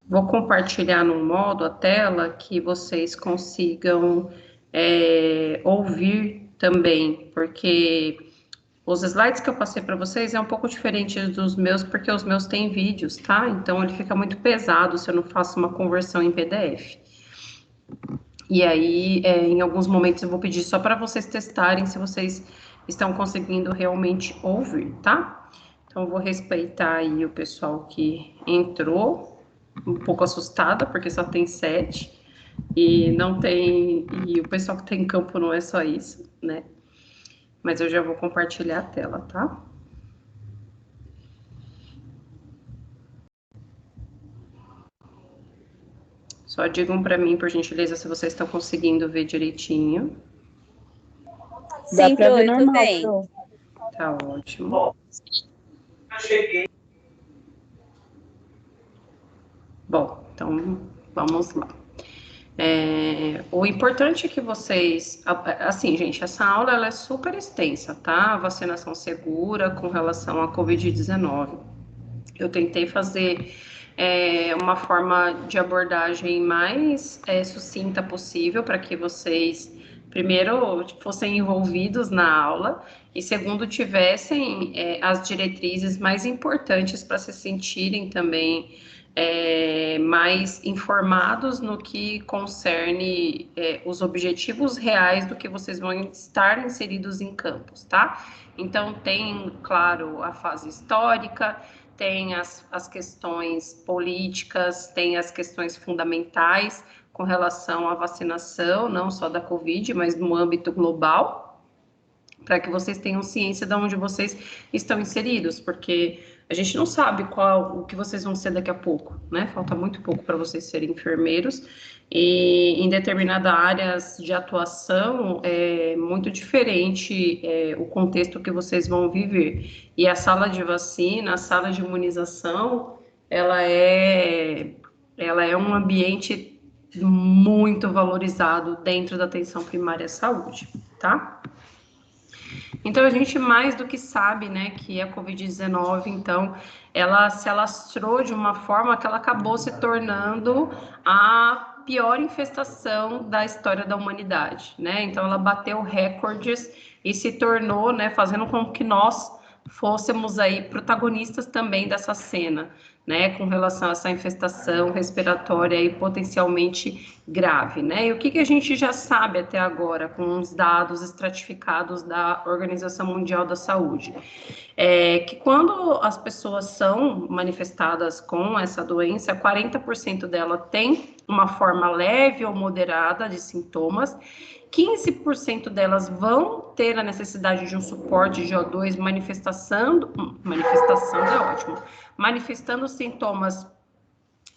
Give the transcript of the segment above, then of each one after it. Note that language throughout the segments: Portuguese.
Vou compartilhar num modo a tela que vocês consigam ouvir também, porque os slides que eu passei para vocês é um pouco diferente dos meus, porque os meus têm vídeos, tá? Então ele fica muito pesado se eu não faço uma conversão em PDF. E aí, em alguns momentos eu vou pedir só para vocês testarem se vocês estão conseguindo realmente ouvir, tá? Então eu vou respeitar aí o pessoal que entrou, um pouco assustada, porque só tem 7, e não tem. E o pessoal que tem em campo não é só isso, né? Mas eu já vou compartilhar a tela, tá? Só digam para mim, por gentileza, se vocês estão conseguindo ver direitinho. Dá Sim, pra Pro, ver eu tô normal, bem. Pro. Tá ótimo. Bom, então vamos lá. O importante é que vocês, assim, gente, essa aula ela é super extensa, tá? Vacinação segura com relação à Covid-19. Eu tentei fazer uma forma de abordagem mais sucinta possível para que vocês, primeiro, fossem envolvidos na aula e, segundo, tivessem as diretrizes mais importantes para se sentirem também mais informados no que concerne os objetivos reais do que vocês vão estar inseridos em campos, tá? Então, tem, claro, a fase histórica, tem as questões políticas, tem as questões fundamentais com relação à vacinação, não só da Covid, mas no âmbito global, para que vocês tenham ciência de onde vocês estão inseridos, porque a gente não sabe o que vocês vão ser daqui a pouco, né? Falta muito pouco para vocês serem enfermeiros, e em determinadas áreas de atuação é muito diferente o contexto que vocês vão viver. E a sala de vacina, a sala de imunização, ela é um ambiente muito valorizado dentro da atenção primária à saúde, tá? Então, a gente mais do que sabe, né, que a Covid-19, então, ela se alastrou de uma forma que ela acabou se tornando a pior infestação da história da humanidade, né? Então, ela bateu recordes e se tornou, né, fazendo com que nós fôssemos aí protagonistas também dessa cena, né, com relação a essa infestação respiratória e potencialmente grave, né? E o que a gente já sabe até agora com os dados estratificados da Organização Mundial da Saúde? É que quando as pessoas são manifestadas com essa doença, 40% dela tem uma forma leve ou moderada de sintomas, 15% delas vão ter a necessidade de um suporte de O2 manifestação é ótimo, manifestando sintomas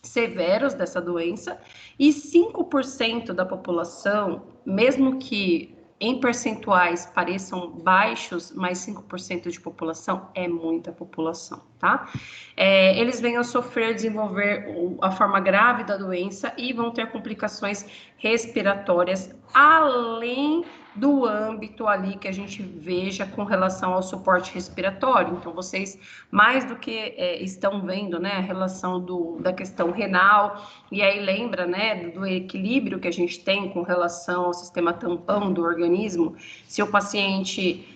severos dessa doença, e 5% da população, mesmo que em percentuais pareçam baixos, mas 5% de população é muita população, tá? Eles vêm a sofrer, desenvolver a forma grave da doença e vão ter complicações respiratórias, além do âmbito ali que a gente veja com relação ao suporte respiratório. Então, vocês, mais do que estão vendo, né, a relação da questão renal, e aí lembra, né, do equilíbrio que a gente tem com relação ao sistema tampão do organismo. Se o paciente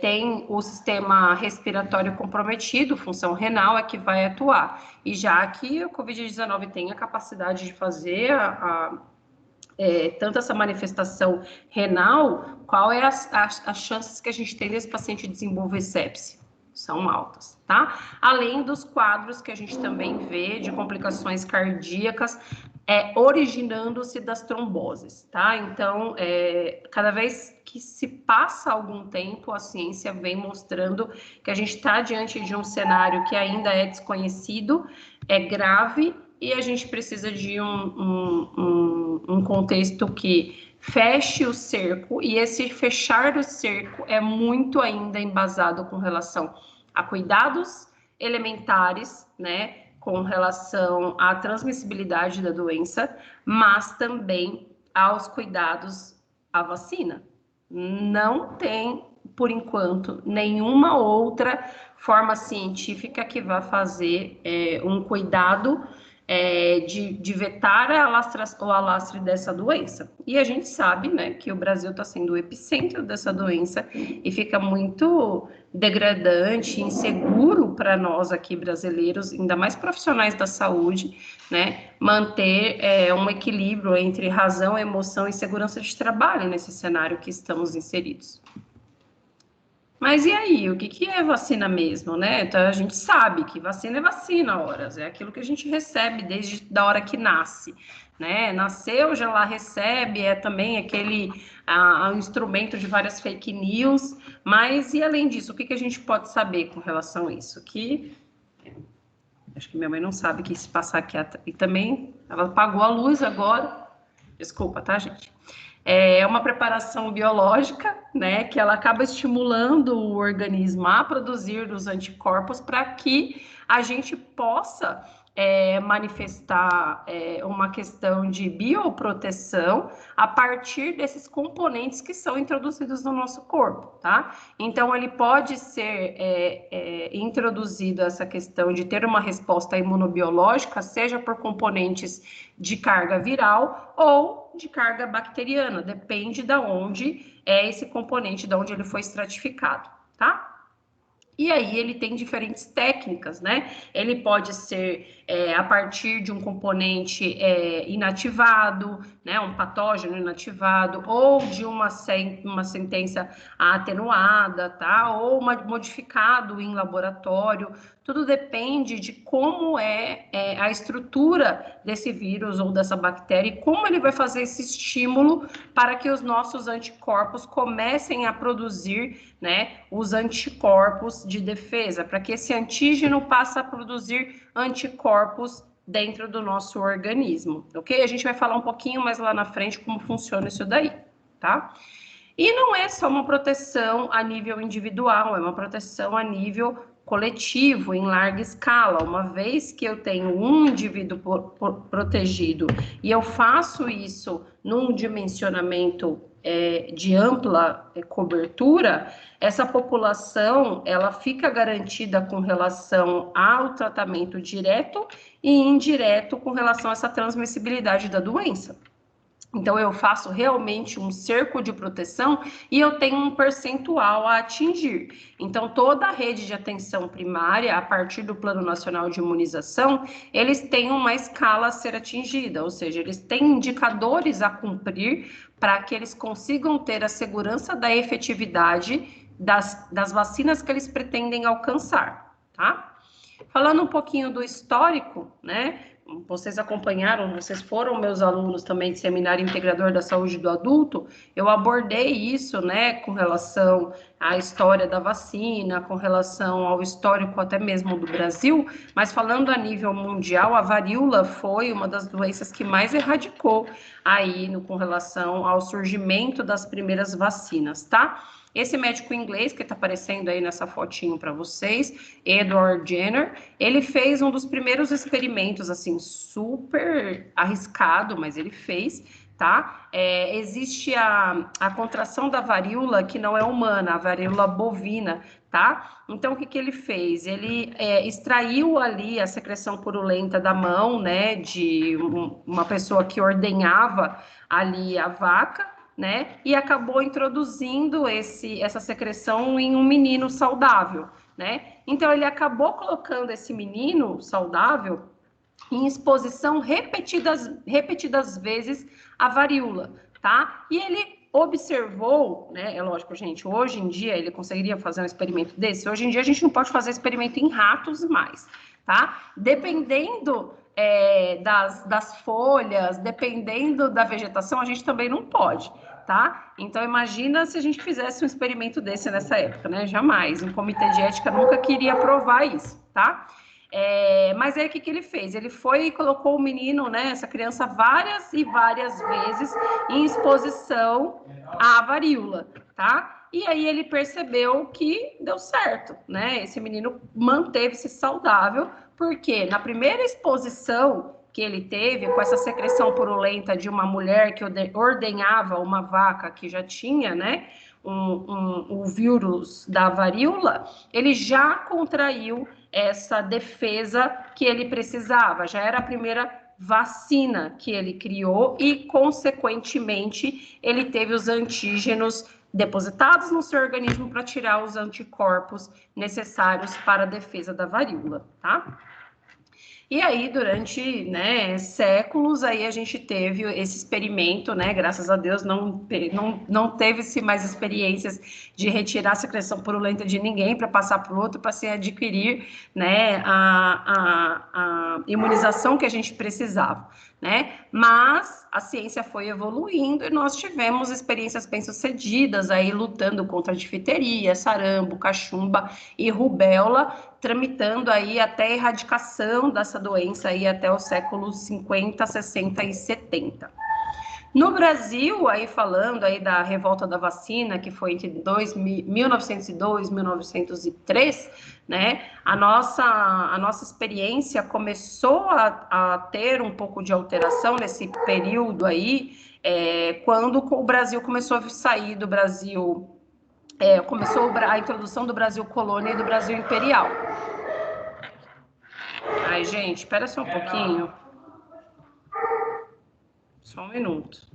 tem o sistema respiratório comprometido, função renal é que vai atuar. E já que a Covid-19 tem a capacidade de fazer tanto essa manifestação renal, qual é as chances que a gente tem desse paciente desenvolver sepse? São altas, tá? Além dos quadros que a gente também vê de complicações cardíacas originando-se das tromboses, tá? Então, cada vez que se passa algum tempo, a ciência vem mostrando que a gente está diante de um cenário que ainda é desconhecido, é grave, e a gente precisa de um contexto que feche o cerco, e esse fechar o cerco é muito ainda embasado com relação a cuidados elementares, né, com relação à transmissibilidade da doença, mas também aos cuidados à vacina. Não tem, por enquanto, nenhuma outra forma científica que vá fazer um cuidado de vetar o alastre dessa doença. E a gente sabe, né, que o Brasil está sendo o epicentro dessa doença e fica muito degradante, inseguro para nós aqui brasileiros, ainda mais profissionais da saúde, né, manter um equilíbrio entre razão, emoção e segurança de trabalho nesse cenário que estamos inseridos. Mas e aí, o que é vacina mesmo, né? Então, a gente sabe que vacina é vacina, horas, é aquilo que a gente recebe desde a hora que nasce, né? Nasceu, já lá recebe, é também aquele instrumento de várias fake news, mas e além disso, o que a gente pode saber com relação a isso? Acho que minha mãe não sabe que se passar aqui, e também ela apagou a luz agora, desculpa, tá, gente? É uma preparação biológica, né, que ela acaba estimulando o organismo a produzir os anticorpos para que a gente possa manifestar uma questão de bioproteção a partir desses componentes que são introduzidos no nosso corpo, tá? Então, ele pode ser introduzido essa questão de ter uma resposta imunobiológica, seja por componentes de carga viral ou de carga bacteriana, depende de onde é esse componente, de onde ele foi estratificado, tá? E aí ele tem diferentes técnicas, né? Ele pode ser a partir de um componente inativado, né? Um patógeno inativado, ou de uma sentença atenuada, tá? Ou modificado em laboratório. Tudo depende de como é a estrutura desse vírus ou dessa bactéria e como ele vai fazer esse estímulo para que os nossos anticorpos comecem a produzir, né, os anticorpos de defesa, para que esse antígeno passe a produzir anticorpos dentro do nosso organismo, ok? A gente vai falar um pouquinho mais lá na frente como funciona isso daí, tá? E não é só uma proteção a nível individual, é uma proteção a nível coletivo, em larga escala. Uma vez que eu tenho um indivíduo protegido e eu faço isso num dimensionamento de ampla cobertura, essa população ela fica garantida com relação ao tratamento direto e indireto com relação a essa transmissibilidade da doença. Então, eu faço realmente um cerco de proteção e eu tenho um percentual a atingir. Então, toda a rede de atenção primária, a partir do Plano Nacional de Imunização, eles têm uma escala a ser atingida, ou seja, eles têm indicadores a cumprir para que eles consigam ter a segurança da efetividade das vacinas que eles pretendem alcançar, tá? Falando um pouquinho do histórico, né? Vocês acompanharam, vocês foram meus alunos também de Seminário Integrador da Saúde do Adulto, eu abordei isso, né, com relação à história da vacina, com relação ao histórico até mesmo do Brasil, mas falando a nível mundial, a varíola foi uma das doenças que mais erradicou aí com relação ao surgimento das primeiras vacinas, tá? Esse médico inglês, que está aparecendo aí nessa fotinho para vocês, Edward Jenner, ele fez um dos primeiros experimentos, assim, super arriscado, mas ele fez, tá? Existe a contração da varíola que não é humana, a varíola bovina, tá? Então, o que ele fez? Ele extraiu ali a secreção purulenta da mão, né, de uma pessoa que ordenhava ali a vaca, né? E acabou introduzindo essa secreção em um menino saudável, né? Então ele acabou colocando esse menino saudável em exposição repetidas vezes à varíola, tá? E ele observou, né? É lógico, gente, hoje em dia ele conseguiria fazer um experimento desse. Hoje em dia a gente não pode fazer experimento em ratos mais, tá? Dependendo das folhas, dependendo da vegetação, a gente também não pode, tá? Então, imagina se a gente fizesse um experimento desse nessa época, né? Jamais. Um comitê de ética nunca queria aprovar isso, tá? Mas aí o que ele fez? Ele foi e colocou o menino, né, essa criança, várias e várias vezes em exposição à varíola, tá? E aí ele percebeu que deu certo, né? Esse menino manteve-se saudável, porque na primeira exposição que ele teve, com essa secreção purulenta de uma mulher que ordenhava uma vaca que já tinha, né, o vírus da varíola, ele já contraiu essa defesa que ele precisava, já era a primeira vacina que ele criou e, consequentemente, ele teve os antígenos depositados no seu organismo para tirar os anticorpos necessários para a defesa da varíola, tá? E aí, durante, né, séculos, aí a gente teve esse experimento, né, graças a Deus não teve-se mais experiências de retirar a secreção purulenta de ninguém para passar para o outro, para se adquirir, né, a imunização que a gente precisava, né, mas a ciência foi evoluindo e nós tivemos experiências bem-sucedidas aí lutando contra a difteria, sarampo, cachumba e rubéola, tramitando aí até a erradicação dessa doença aí até os séculos 50, 60 e 70. No Brasil, aí falando aí da revolta da vacina, que foi entre 1902 e 1903, né, a nossa experiência começou a ter um pouco de alteração nesse período aí, quando o Brasil começou a sair do Brasil, começou a introdução do Brasil colônia e do Brasil imperial. Ai, gente, espera só um pouquinho. Só um minuto.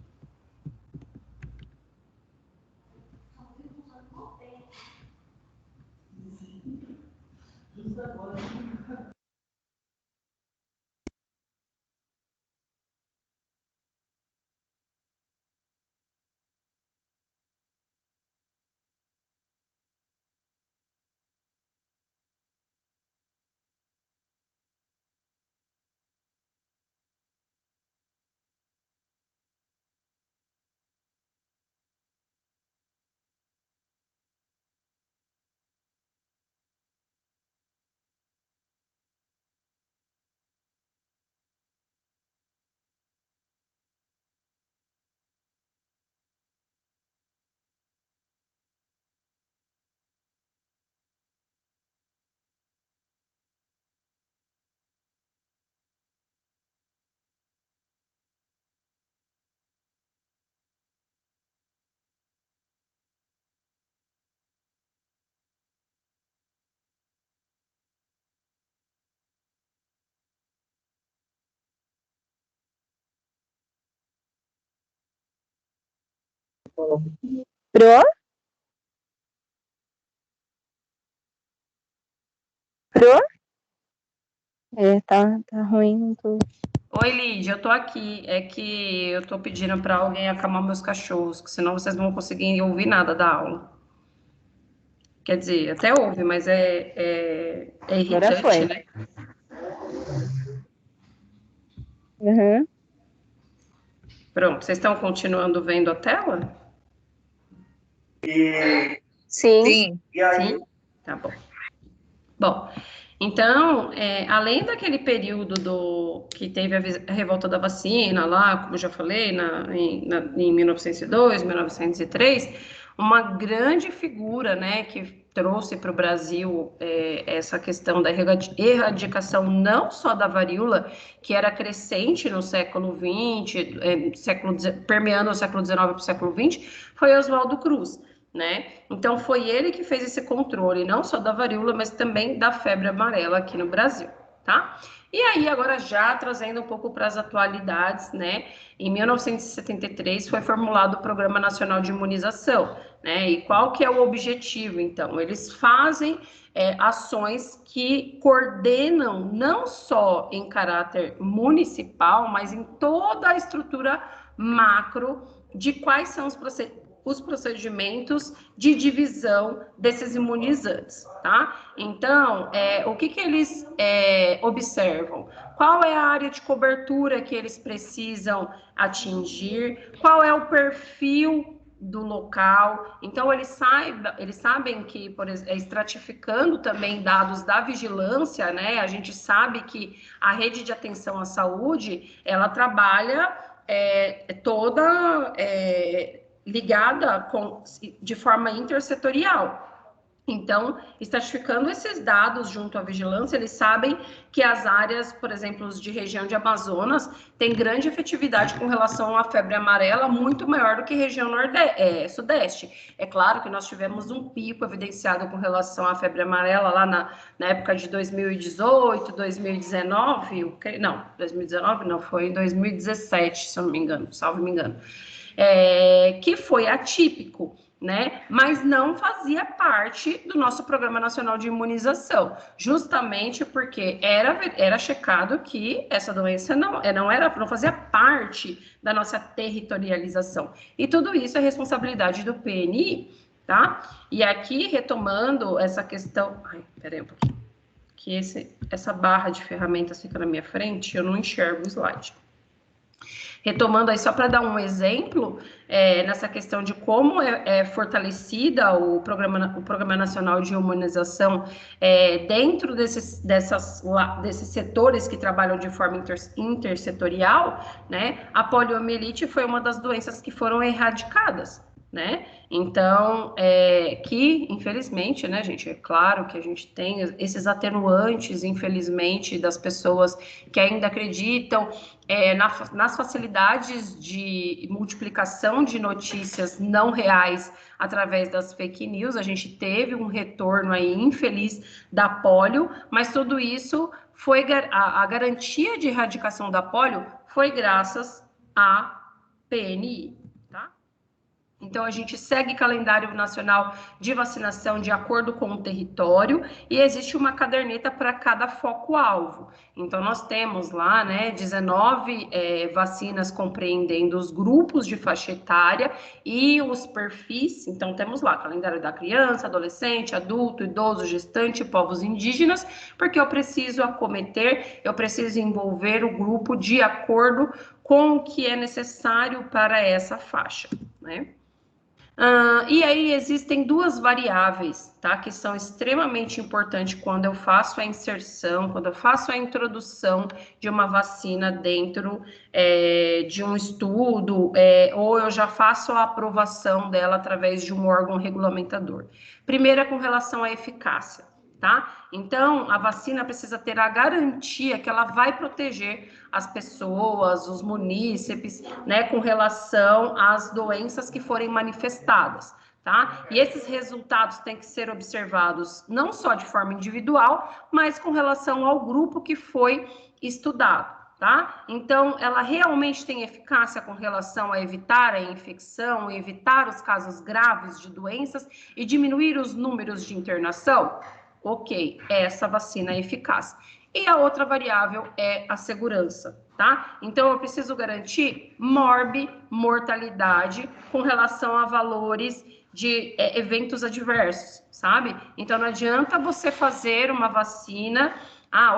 Pro? Pro? Tá ruim, não tô. Oi, Lídia, eu tô aqui. É que eu tô pedindo para alguém acalmar meus cachorros, que senão vocês não vão conseguir ouvir nada da aula. Quer dizer, até ouve, mas Agora irritante, foi. né? Uhum. Pronto, vocês estão continuando vendo a tela? Sim. Sim? Tá bom. Bom, então, além daquele período que teve a revolta da vacina lá, como eu já falei, em 1902, 1903, uma grande figura, né, que trouxe para o Brasil essa questão da erradicação não só da varíola, que era crescente no século XX, permeando o século XIX para o século XX, foi Oswaldo Cruz, né? Então foi ele que fez esse controle, não só da varíola, mas também da febre amarela aqui no Brasil, tá? E aí, agora já trazendo um pouco para as atualidades, né? Em 1973 foi formulado o Programa Nacional de Imunização, né? E qual que é o objetivo, então? Eles fazem ações que coordenam não só em caráter municipal, mas em toda a estrutura macro de quais são os procedimentos de divisão desses imunizantes, tá? Então, o que eles observam? Qual é a área de cobertura que eles precisam atingir? Qual é o perfil do local? Então, eles sabem que, por exemplo, estratificando também dados da vigilância, né? A gente sabe que a rede de atenção à saúde, ela trabalha toda ligada de forma intersetorial. Então, estratificando esses dados junto à vigilância, eles sabem que as áreas, por exemplo, de região de Amazonas, têm grande efetividade com relação à febre amarela, muito maior do que região sudeste. É claro que nós tivemos um pico evidenciado com relação à febre amarela lá na época de 2018, 2019, não, 2019 não, foi em 2017, se eu não me engano, salvo me engano, que foi atípico, né? Mas não fazia parte do nosso Programa Nacional de Imunização, justamente porque era checado que essa doença não fazia parte da nossa territorialização. E tudo isso é responsabilidade do PNI, tá? E aqui, retomando essa questão... Ai, peraí um pouquinho. Que essa barra de ferramentas fica na minha frente, eu não enxergo o slide. Retomando aí, só para dar um exemplo, nessa questão de como é fortalecida o Programa Nacional de Imunização dentro desses setores que trabalham de forma intersetorial, né? A poliomielite foi uma das doenças que foram erradicadas, né? Então, que infelizmente, né, gente, é claro que a gente tem esses atenuantes, infelizmente, das pessoas que ainda acreditam nas facilidades de multiplicação de notícias não reais através das fake news. A gente teve um retorno aí infeliz da polio, mas tudo isso foi a garantia de erradicação da polio foi graças à PNI. Então, a gente segue calendário nacional de vacinação de acordo com o território e existe uma caderneta para cada foco-alvo. Então, nós temos lá, né, 19 vacinas compreendendo os grupos de faixa etária e os perfis. Então, temos lá calendário da criança, adolescente, adulto, idoso, gestante, povos indígenas, porque eu preciso acometer, eu preciso envolver o grupo de acordo com o que é necessário para essa faixa, né? E aí existem duas variáveis, tá? Que são extremamente importantes quando eu faço a inserção, quando eu faço a introdução de uma vacina dentro de um estudo, ou eu já faço a aprovação dela através de um órgão regulamentador. Primeiro é com relação à eficácia, tá? Então, a vacina precisa ter a garantia que ela vai proteger as pessoas, os munícipes, né, com relação às doenças que forem manifestadas, tá? E esses resultados têm que ser observados não só de forma individual, mas com relação ao grupo que foi estudado. Tá? Então, ela realmente tem eficácia com relação a evitar a infecção, evitar os casos graves de doenças e diminuir os números de internação? Ok, essa vacina é eficaz. E a outra variável é a segurança, tá? Então, eu preciso garantir mortalidade com relação a valores de eventos adversos, sabe? Então, não adianta você fazer uma vacina...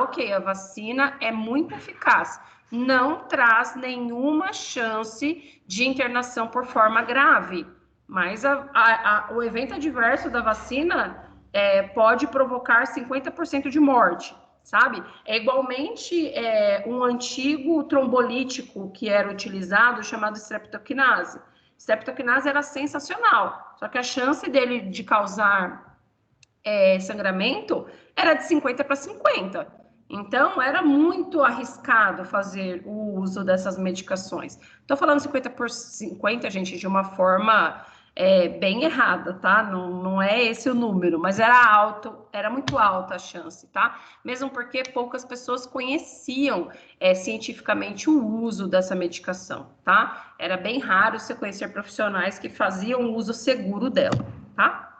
ok, a vacina é muito eficaz, não traz nenhuma chance de internação por forma grave, mas o evento adverso da vacina pode provocar 50% de morte, sabe? É igualmente um antigo trombolítico que era utilizado, chamado streptokinase. Streptokinase era sensacional, só que a chance dele de causar sangramento era de 50 para 50. Então, era muito arriscado fazer o uso dessas medicações. Estou falando 50 por 50, gente, de uma forma bem errada, tá? Não é esse o número, mas era muito alta a chance, tá? Mesmo porque poucas pessoas conheciam cientificamente o uso dessa medicação, tá? Era bem raro você conhecer profissionais que faziam uso seguro dela, tá?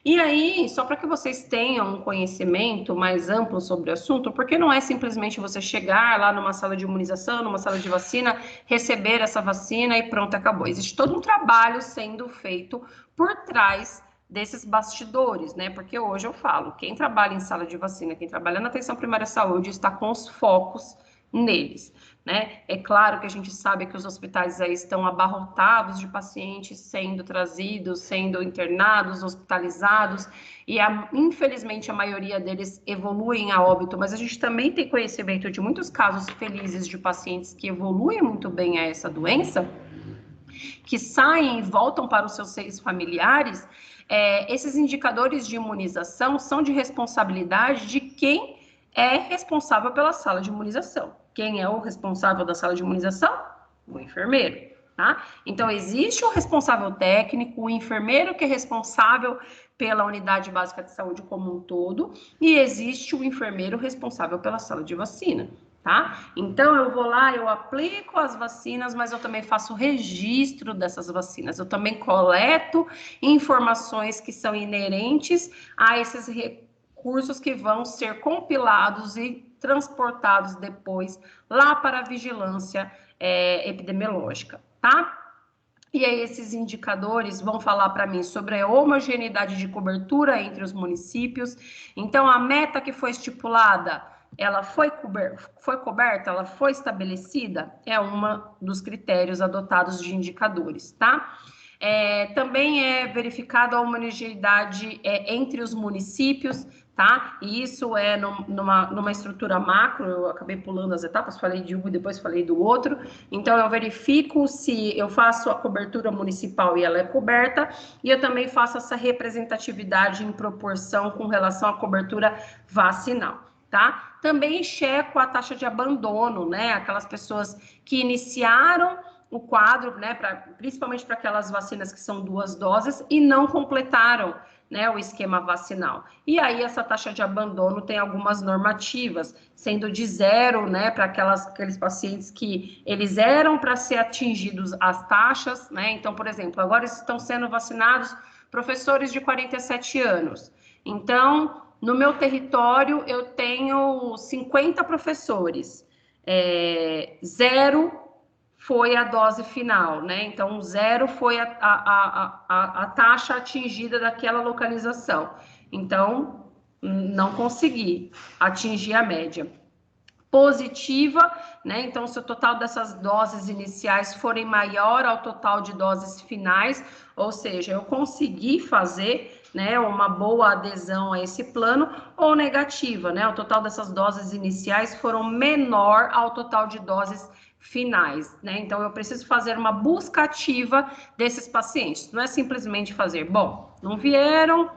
E aí, só para que vocês tenham um conhecimento mais amplo sobre o assunto, porque não é simplesmente você chegar lá numa sala de imunização, numa sala de vacina, receber essa vacina e pronto, acabou. Existe todo um trabalho sendo feito por trás desses bastidores, né? Porque hoje eu falo, quem trabalha em sala de vacina, quem trabalha na atenção primária à saúde, está com os focos neles, né? É claro que a gente sabe que os hospitais aí estão abarrotados de pacientes sendo trazidos, sendo internados, hospitalizados, e infelizmente a maioria deles evoluem a óbito, mas a gente também tem conhecimento de muitos casos felizes de pacientes que evoluem muito bem a essa doença, que saem e voltam para os seus seios familiares esses indicadores de imunização são de responsabilidade de quem é responsável pela sala de imunização. Quem é o responsável da sala de imunização? O enfermeiro, tá? Então, existe o responsável técnico, o enfermeiro que é responsável pela unidade básica de saúde como um todo, e existe o enfermeiro responsável pela sala de vacina, tá? Então, eu vou lá, eu aplico as vacinas, mas eu também faço registro dessas vacinas. Eu também coleto informações que são inerentes a esses recursos que vão ser compilados e transportados depois lá para a vigilância epidemiológica, tá? E aí esses indicadores vão falar para mim sobre a homogeneidade de cobertura entre os municípios. Então, a meta que foi estipulada, ela foi coberta, ela foi estabelecida? É um dos critérios adotados de indicadores, tá? Também é verificada a homogeneidade entre os municípios, tá? E isso é numa estrutura macro, eu acabei pulando as etapas, falei de um e depois falei do outro. Então, eu verifico se eu faço a cobertura municipal e ela é coberta, e eu também faço essa representatividade em proporção com relação à cobertura vacinal, tá? Também checo a taxa de abandono, né? Aquelas pessoas que iniciaram o quadro, né, principalmente para aquelas vacinas que são 2 doses e não completaram, né, o esquema vacinal. E aí essa taxa de abandono tem algumas normativas, sendo de 0, né, para aqueles pacientes que eles eram para ser atingidos as taxas, né? Então, por exemplo, agora estão sendo vacinados professores de 47 anos. Então, no meu território, eu tenho 50 professores, 0 foi a dose final, né? Então, 0 foi a taxa atingida daquela localização. Então, não consegui atingir a média. Positiva, né? Então, se o total dessas doses iniciais forem maior ao total de doses finais, ou seja, eu consegui fazer, né, uma boa adesão a esse plano, ou negativa, né? O total dessas doses iniciais foram menor ao total de doses finais, né? Então, eu preciso fazer uma busca ativa desses pacientes. Não é simplesmente fazer, bom, não vieram,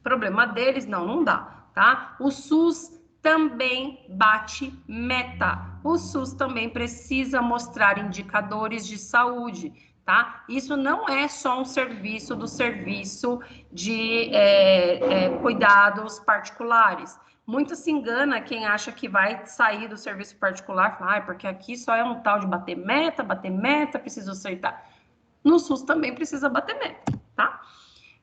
problema deles, não dá, tá? O SUS também bate meta. O SUS também precisa mostrar indicadores de saúde, tá? Isso não é só um serviço do serviço de cuidados particulares. Muito se engana quem acha que vai sair do serviço particular, porque aqui só é um tal de bater meta, preciso acertar. No SUS também precisa bater meta, tá?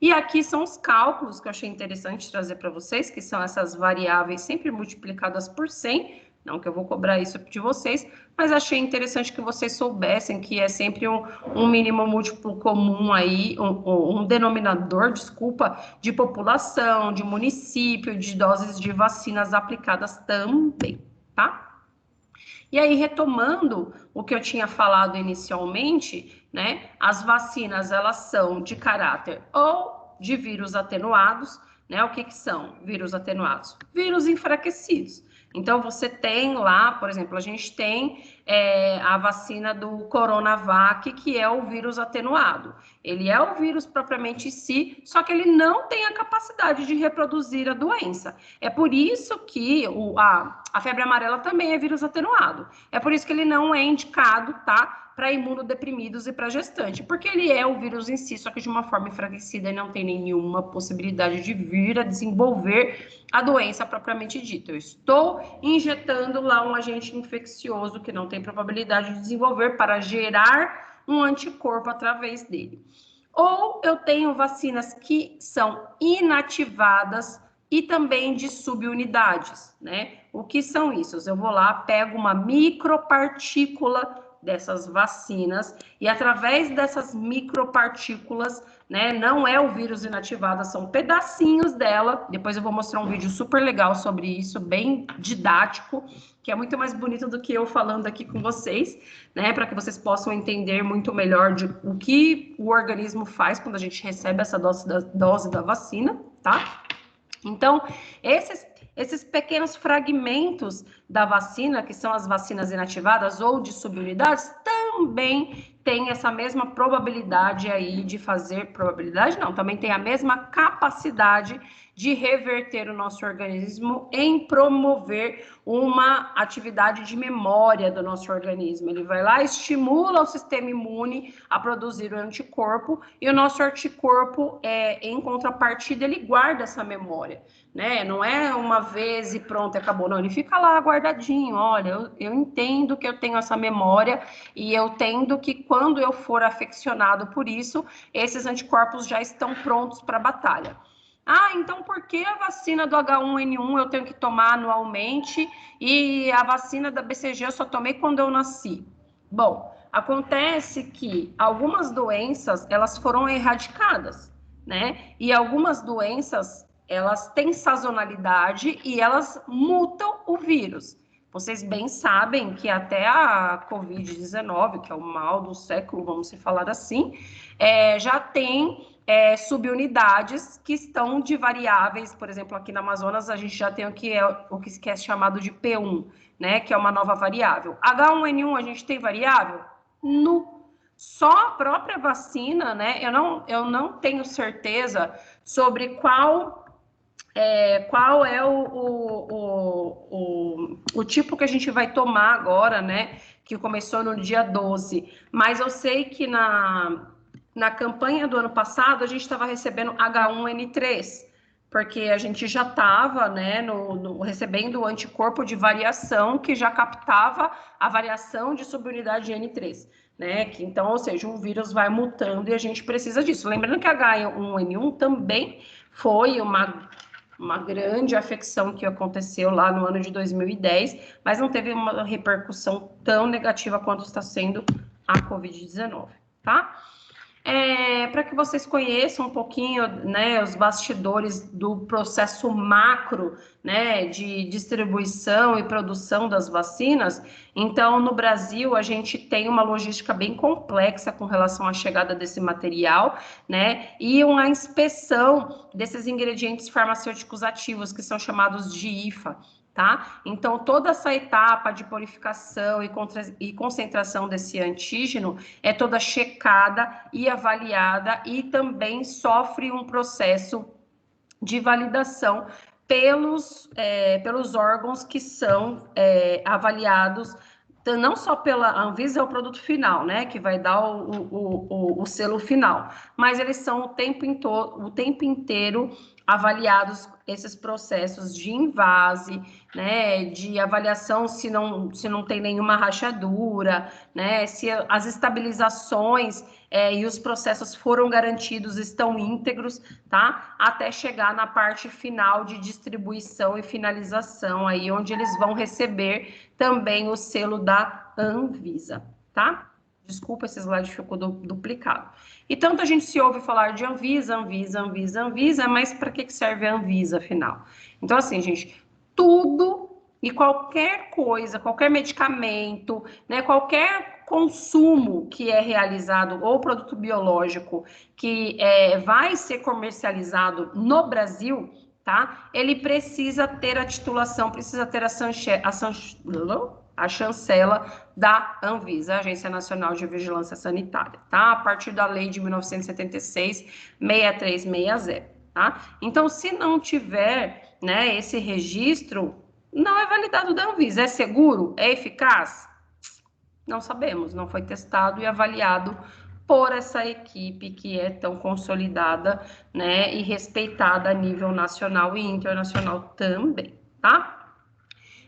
E aqui são os cálculos que eu achei interessante trazer para vocês, que são essas variáveis sempre multiplicadas por 100, não que eu vou cobrar isso de vocês, mas achei interessante que vocês soubessem que é sempre um mínimo múltiplo comum aí, um denominador, desculpa, de população, de município, de doses de vacinas aplicadas também, tá? E aí, retomando o que eu tinha falado inicialmente, né? As vacinas, elas são de caráter ou de vírus atenuados, né? O que são vírus atenuados? Vírus enfraquecidos. Então, você tem lá, por exemplo, a gente tem a vacina do Coronavac, que é o vírus atenuado. Ele é o vírus propriamente em si, só que ele não tem a capacidade de reproduzir a doença. É por isso que a febre amarela também é vírus atenuado. É por isso que ele não é indicado, tá? Para imunodeprimidos e para gestante, porque ele é o vírus em si, só que de uma forma enfraquecida e não tem nenhuma possibilidade de vir a desenvolver a doença propriamente dita. Eu estou injetando lá um agente infeccioso que não tem probabilidade de desenvolver para gerar um anticorpo através dele. Ou eu tenho vacinas que são inativadas e também de subunidades, né? O que são isso? Eu vou lá, pego uma micropartícula dessas vacinas e através dessas micropartículas, né, não é o vírus inativado, são pedacinhos dela. Depois eu vou mostrar um vídeo super legal sobre isso, bem didático, que é muito mais bonito do que eu falando aqui com vocês, né, para que vocês possam entender muito melhor de o que o organismo faz quando a gente recebe essa dose da vacina, tá? Então, esses pequenos fragmentos da vacina, que são as vacinas inativadas ou de subunidades, também tem essa mesma probabilidade aí de fazer, probabilidade não, também tem a mesma capacidade de reverter o nosso organismo em promover uma atividade de memória do nosso organismo. Ele vai lá, estimula o sistema imune a produzir o anticorpo, e o nosso anticorpo, em contrapartida, ele guarda essa memória, né? Não é uma vez e pronto, acabou, não, ele fica lá guardadinho. Olha, eu entendo que eu tenho essa memória e eu entendo que quando eu for afeccionado por isso, esses anticorpos já estão prontos para a batalha. Ah, então por que a vacina do H1N1 eu tenho que tomar anualmente e a vacina da BCG eu só tomei quando eu nasci? Bom, acontece que algumas doenças, elas foram erradicadas, né? E algumas doenças, elas têm sazonalidade e elas mutam o vírus. Vocês bem sabem que até a Covid-19, que é o mal do século, vamos se falar assim, já tem subunidades que estão de variáveis. Por exemplo, aqui no Amazonas, a gente já tem o que é chamado de P1, né, que é uma nova variável. H1N1, a gente tem variável? No só a própria vacina, né? Eu não tenho certeza sobre qual é o tipo que a gente vai tomar agora, né? Que começou no dia 12. Mas eu sei que na campanha do ano passado, a gente estava recebendo H1N3, porque a gente já estava, né, recebendo o anticorpo de variação que já captava a variação de subunidade de N3, né? Então, ou seja, o vírus vai mutando e a gente precisa disso. Lembrando que H1N1 também foi uma grande afecção que aconteceu lá no ano de 2010, mas não teve uma repercussão tão negativa quanto está sendo a Covid-19, tá? Para que vocês conheçam um pouquinho, né, os bastidores do processo macro, né, de distribuição e produção das vacinas. Então, no Brasil, a gente tem uma logística bem complexa com relação à chegada desse material, né, e uma inspeção desses ingredientes farmacêuticos ativos, que são chamados de IFA. Tá? Então, toda essa etapa de purificação e concentração desse antígeno é toda checada e avaliada, e também sofre um processo de validação pelos órgãos que são avaliados, não só pela Anvisa, é o produto final, né, que vai dar o selo final, mas eles são o tempo inteiro avaliados, esses processos de invase, né, de avaliação se não tem nenhuma rachadura, né, se as estabilizações e os processos foram garantidos, estão íntegros, tá? Até chegar na parte final de distribuição e finalização, aí onde eles vão receber também o selo da Anvisa, tá? Desculpa, esse slide ficou duplicado. E tanto a gente se ouve falar de Anvisa, mas para que serve a Anvisa, afinal? Então, assim, gente, tudo e qualquer coisa, qualquer medicamento, né, qualquer consumo que é realizado, ou produto biológico que vai ser comercializado no Brasil, tá? Ele precisa ter a titulação, precisa ter a chancela da Anvisa, Agência Nacional de Vigilância Sanitária, tá? A partir da lei de 1976, 6360, tá? Então, se não tiver, né, esse registro, não é validado da Anvisa. É seguro? É eficaz? Não sabemos, não foi testado e avaliado por essa equipe que é tão consolidada, né, e respeitada a nível nacional e internacional também, tá?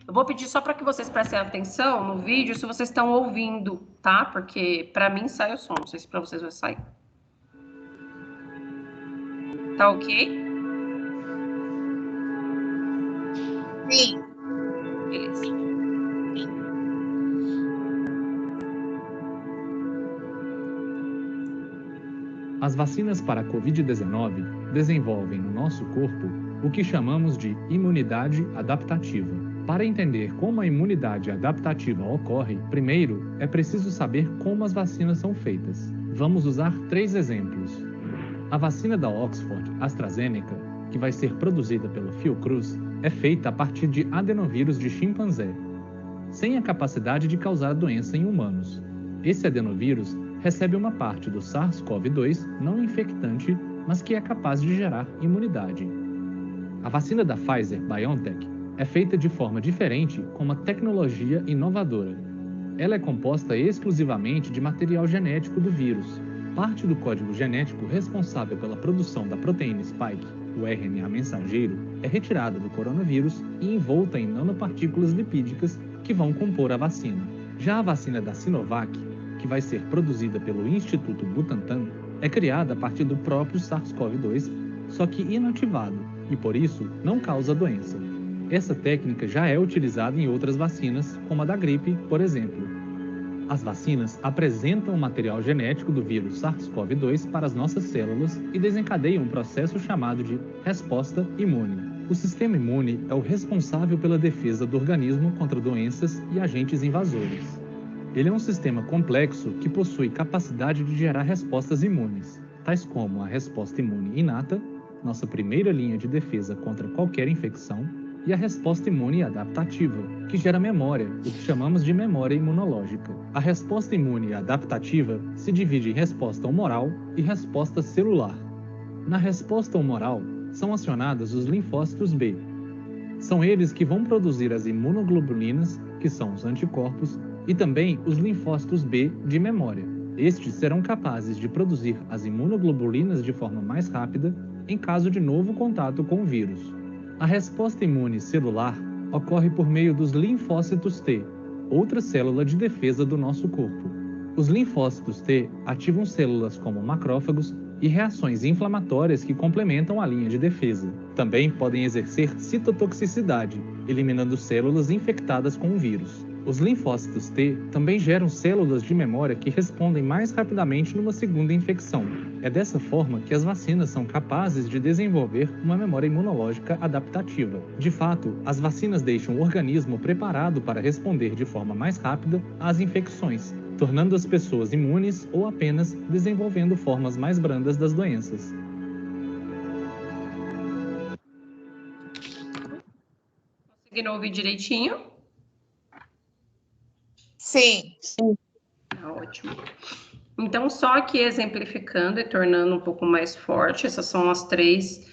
Eu vou pedir só para que vocês prestem atenção no vídeo se vocês estão ouvindo, tá? Porque para mim sai o som, não sei se para vocês vai sair. Tá ok? Sim. Beleza. As vacinas para a Covid-19 desenvolvem no nosso corpo o que chamamos de imunidade adaptativa. Para entender como a imunidade adaptativa ocorre, primeiro é preciso saber como as vacinas são feitas. Vamos usar 3 exemplos. A vacina da Oxford AstraZeneca, que vai ser produzida pela Fiocruz, é feita a partir de adenovírus de chimpanzé, sem a capacidade de causar doença em humanos. Esse adenovírus recebe uma parte do SARS-CoV-2 não infectante, mas que é capaz de gerar imunidade. A vacina da Pfizer-BioNTech é feita de forma diferente com uma tecnologia inovadora. Ela é composta exclusivamente de material genético do vírus. Parte do código genético responsável pela produção da proteína spike, o RNA mensageiro, é retirada do coronavírus e envolta em nanopartículas lipídicas que vão compor a vacina. Já a vacina da Sinovac, que vai ser produzida pelo Instituto Butantan, é criada a partir do próprio SARS-CoV-2, só que inativado, e por isso não causa doença. Essa técnica já é utilizada em outras vacinas, como a da gripe, por exemplo. As vacinas apresentam o material genético do vírus SARS-CoV-2 para as nossas células e desencadeiam um processo chamado de resposta imune. O sistema imune é o responsável pela defesa do organismo contra doenças e agentes invasores. Ele é um sistema complexo que possui capacidade de gerar respostas imunes, tais como a resposta imune inata, nossa primeira linha de defesa contra qualquer infecção, e a resposta imune adaptativa, que gera memória, o que chamamos de memória imunológica. A resposta imune adaptativa se divide em resposta humoral e resposta celular. Na resposta humoral, são acionados os linfócitos B. São eles que vão produzir as imunoglobulinas, que são os anticorpos, e também os linfócitos B de memória. Estes serão capazes de produzir as imunoglobulinas de forma mais rápida em caso de novo contato com o vírus. A resposta imune celular ocorre por meio dos linfócitos T, outra célula de defesa do nosso corpo. Os linfócitos T ativam células como macrófagos e reações inflamatórias que complementam a linha de defesa. Também podem exercer citotoxicidade, eliminando células infectadas com o vírus. Os linfócitos T também geram células de memória que respondem mais rapidamente numa segunda infecção. É dessa forma que as vacinas são capazes de desenvolver uma memória imunológica adaptativa. De fato, as vacinas deixam o organismo preparado para responder de forma mais rápida às infecções, tornando as pessoas imunes ou apenas desenvolvendo formas mais brandas das doenças. Conseguindo ouvir direitinho? Sim. Tá ótimo. Então, só aqui exemplificando e tornando um pouco mais forte, essas são as três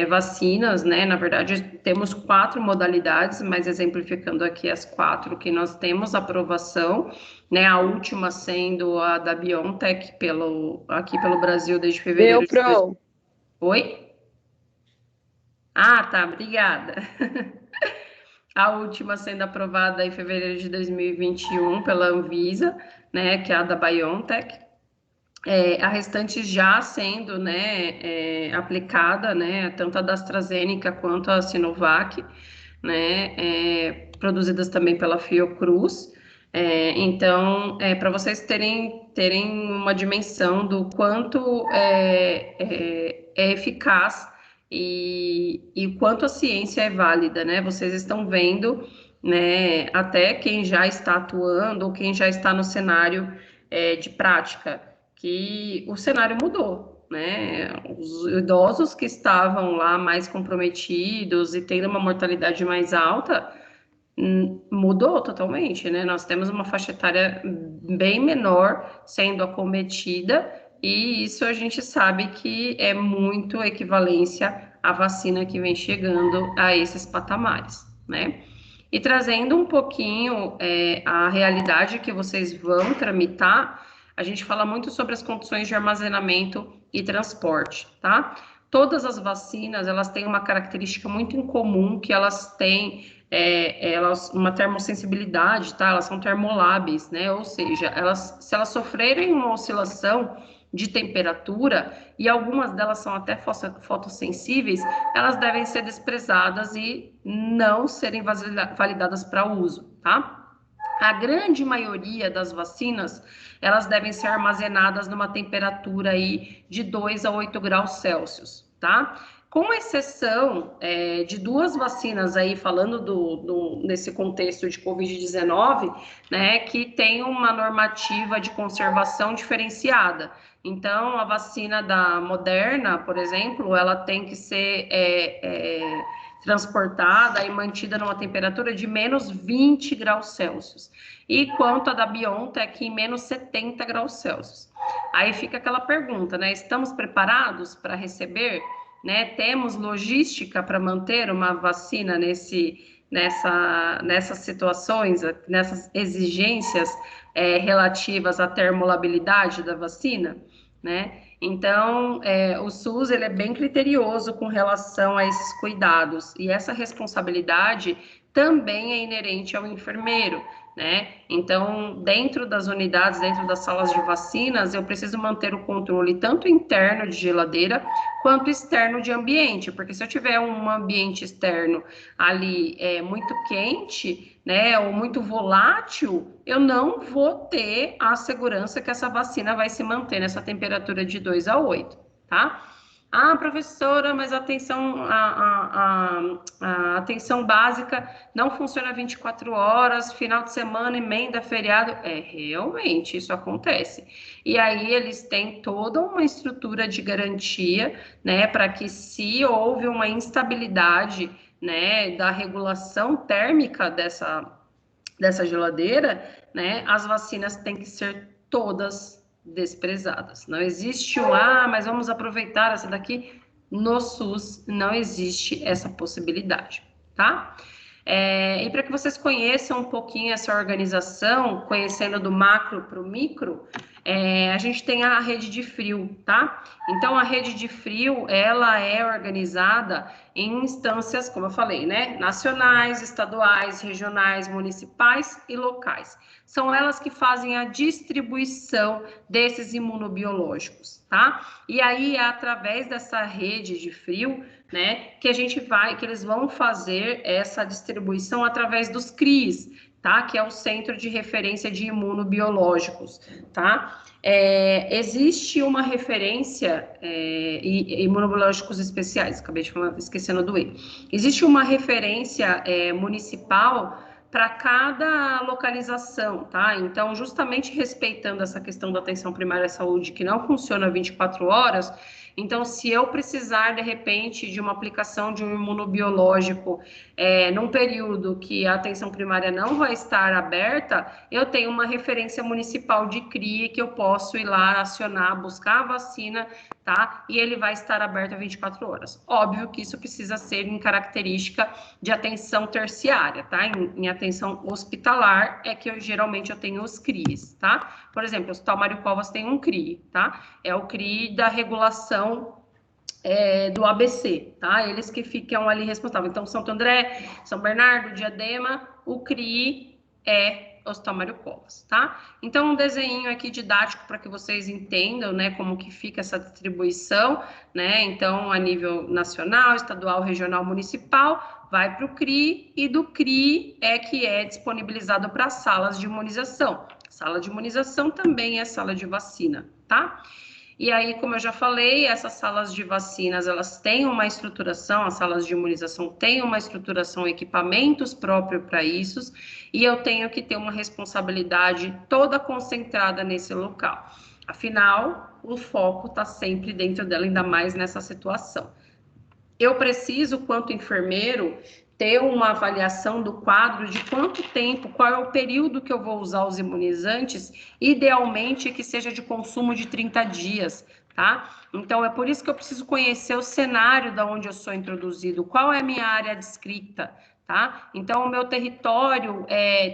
vacinas, né? Na verdade, temos 4 modalidades, mas exemplificando aqui as 4 que nós temos aprovação, né? A última sendo a da BioNTech aqui pelo Brasil desde fevereiro. Oi? Ah, tá, obrigada. A última sendo aprovada em fevereiro de 2021 pela Anvisa, né, que é a da BioNTech. A restante já sendo, né, aplicada, né, tanto a da AstraZeneca quanto a Sinovac, né, produzidas também pela Fiocruz. Então, para vocês terem uma dimensão do quanto é eficaz e quanto a ciência é válida, né? Vocês estão vendo, né, até quem já está atuando ou quem já está no cenário de prática, que o cenário mudou, né? Os idosos que estavam lá mais comprometidos e tendo uma mortalidade mais alta, mudou totalmente, né? Nós temos uma faixa etária bem menor sendo acometida, e isso a gente sabe que é muito equivalência à vacina que vem chegando a esses patamares, né? E trazendo um pouquinho a realidade que vocês vão tramitar, a gente fala muito sobre as condições de armazenamento e transporte, tá? Todas as vacinas, elas têm uma característica muito em comum, que elas têm uma termossensibilidade, tá? Elas são termolábeis, né? Ou seja, se elas sofrerem uma oscilação de temperatura, e algumas delas são até fotossensíveis, elas devem ser desprezadas e não serem validadas para uso, tá? A grande maioria das vacinas, elas devem ser armazenadas numa temperatura aí de 2 a 8 graus Celsius, tá? Com exceção de 2 vacinas aí, falando nesse contexto de Covid-19, né, que tem uma normativa de conservação diferenciada. Então, a vacina da Moderna, por exemplo, ela tem que ser transportada e mantida numa temperatura de menos 20 graus Celsius. E quanto a da BioNTech, em menos 70 graus Celsius. Aí fica aquela pergunta, né? Estamos preparados para receber, né? Temos logística para manter uma vacina nessas situações, nessas exigências relativas à termolabilidade da vacina, né? Então, o SUS ele é bem criterioso com relação a esses cuidados, e essa responsabilidade também é inerente ao enfermeiro, né? Então, dentro das unidades, dentro das salas de vacinas, eu preciso manter o controle tanto interno de geladeira quanto externo de ambiente, porque se eu tiver um ambiente externo ali muito quente, né, ou muito volátil, eu não vou ter a segurança que essa vacina vai se manter nessa temperatura de 2 a 8, tá? Ah, professora, mas a atenção básica não funciona 24 horas, final de semana, emenda, feriado. Realmente, isso acontece. E aí eles têm toda uma estrutura de garantia, né, para que se houve uma instabilidade, né, da regulação térmica dessa geladeira, né, as vacinas têm que ser todas desprezadas. Não existe mas vamos aproveitar essa daqui. No SUS não existe essa possibilidade, tá? E para que vocês conheçam um pouquinho essa organização, conhecendo do macro para o micro, a gente tem a rede de frio, tá? Então, a rede de frio, ela é organizada em instâncias, como eu falei, né? Nacionais, estaduais, regionais, municipais e locais. São elas que fazem a distribuição desses imunobiológicos, tá? E aí, é através dessa rede de frio, né, que eles vão fazer essa distribuição através dos CRIs, tá? Que é o Centro de Referência de Imunobiológicos, tá? Existe uma referência, imunobiológicos especiais, acabei de falar, esquecendo do E. Existe uma referência municipal para cada localização, tá? Então, justamente respeitando essa questão da atenção primária à saúde, que não funciona 24 horas, então, se eu precisar, de repente, de uma aplicação de um imunobiológico num período que a atenção primária não vai estar aberta, eu tenho uma referência municipal de CRI que eu posso ir lá, acionar, buscar a vacina, tá? E ele vai estar aberto 24 horas. Óbvio que isso precisa ser em característica de atenção terciária, tá? Em atenção hospitalar é que geralmente eu tenho os CRIs, tá? Por exemplo, o Hospital Mário Covas tem um CRI, tá? É o CRI da regulação do ABC, tá? Eles que ficam ali responsáveis. Então, Santo André, São Bernardo, Diadema, o CRI é Hospital Mário Covas, tá? Então, um desenho aqui didático para que vocês entendam, né, como que fica essa distribuição, né? Então, a nível nacional, estadual, regional, municipal, vai para o CRI, e do CRI que é disponibilizado para salas de imunização. Sala de imunização também é sala de vacina, tá? E aí, como eu já falei, essas salas de vacinas, elas têm uma estruturação, as salas de imunização têm uma estruturação, equipamentos próprios para isso, e eu tenho que ter uma responsabilidade toda concentrada nesse local. Afinal, o foco está sempre dentro dela, ainda mais nessa situação. Eu preciso, quanto enfermeiro, ter uma avaliação do quadro de quanto tempo, qual é o período que eu vou usar os imunizantes, idealmente que seja de consumo de 30 dias, tá? Então, é por isso que eu preciso conhecer o cenário da onde eu sou introduzido, qual é a minha área descrita, tá? Então, o meu território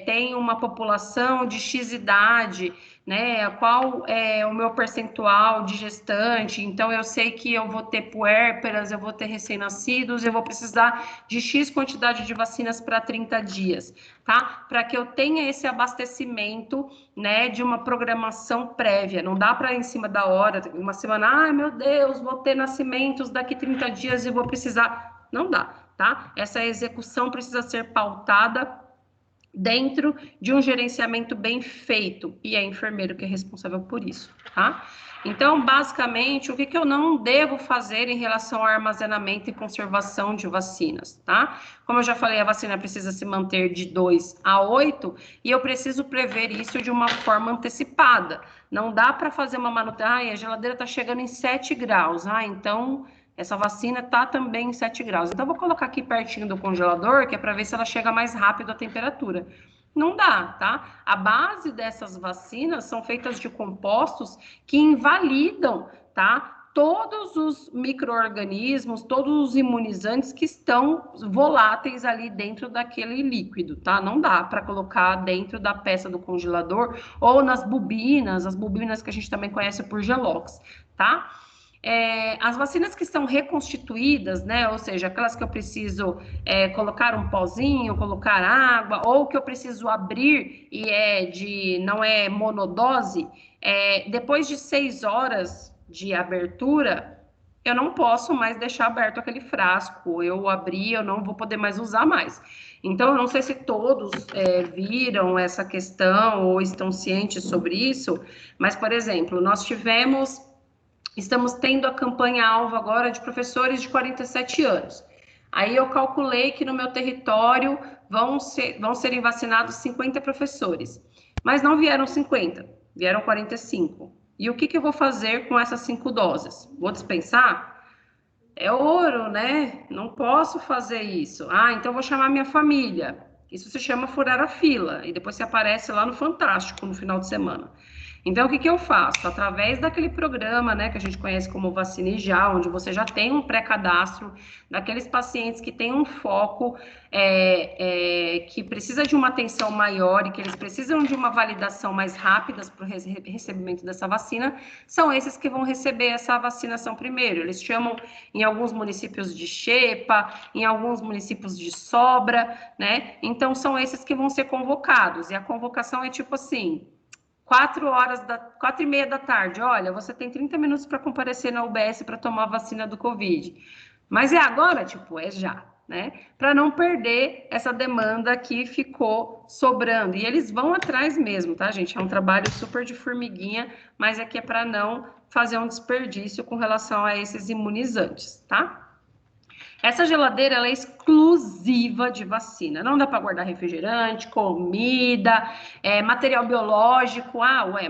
tem uma população de X idade, né? Qual é o meu percentual de gestante? Então, eu sei que eu vou ter puérperas, eu vou ter recém-nascidos, eu vou precisar de X quantidade de vacinas para 30 dias, tá? Para que eu tenha esse abastecimento, né, de uma programação prévia. Não dá para em cima da hora, uma semana, ai meu Deus, vou ter nascimentos daqui 30 dias e vou precisar. Não dá, tá? Essa execução precisa ser pautada dentro de um gerenciamento bem feito, e é enfermeiro que é responsável por isso, tá? Então, basicamente, o que eu não devo fazer em relação ao armazenamento e conservação de vacinas, tá? Como eu já falei, a vacina precisa se manter de 2 a 8, e eu preciso prever isso de uma forma antecipada. Não dá para fazer uma manutenção, a geladeira está chegando em 7 graus, então Essa vacina está também em 7 graus. Então, eu vou colocar aqui pertinho do congelador, que é para ver se ela chega mais rápido à temperatura. Não dá, tá? A base dessas vacinas são feitas de compostos que invalidam, tá? Todos os micro-organismos, todos os imunizantes que estão voláteis ali dentro daquele líquido, tá? Não dá para colocar dentro da peça do congelador ou nas bobinas, as bobinas que a gente também conhece por Gelox, tá? As vacinas que estão reconstituídas, né, ou seja, aquelas que eu preciso colocar um pozinho, colocar água, ou que eu preciso abrir e não é monodose, depois de 6 horas de abertura, eu não posso mais deixar aberto aquele frasco, eu abri, eu não vou poder mais usar mais. Então, eu não sei se todos viram essa questão ou estão cientes sobre isso, mas, por exemplo, estamos tendo a campanha-alvo agora de professores de 47 anos. Aí eu calculei que no meu território vão serem vacinados 50 professores. Mas não vieram 50, vieram 45. E o que eu vou fazer com essas 5 doses? Vou dispensar? É ouro, né? Não posso fazer isso. Então eu vou chamar minha família. Isso se chama furar a fila. E depois você aparece lá no Fantástico no final de semana. Então, o que eu faço? Através daquele programa, né, que a gente conhece como Vacine Já, onde você já tem um pré-cadastro daqueles pacientes que têm um foco, que precisa de uma atenção maior e que eles precisam de uma validação mais rápida para o recebimento dessa vacina, são esses que vão receber essa vacinação primeiro. Eles chamam em alguns municípios de xepa, em alguns municípios de sobra, né? Então, são esses que vão ser convocados. E a convocação é tipo assim: 4h30 da tarde, olha, você tem 30 minutos para comparecer na UBS para tomar a vacina do Covid. Mas é agora? Tipo, é já, né? Para não perder essa demanda que ficou sobrando. E eles vão atrás mesmo, tá, gente? É um trabalho super de formiguinha, mas é para não fazer um desperdício com relação a esses imunizantes, tá? Essa geladeira, ela é exclusiva de vacina. Não dá para guardar refrigerante, comida, material biológico.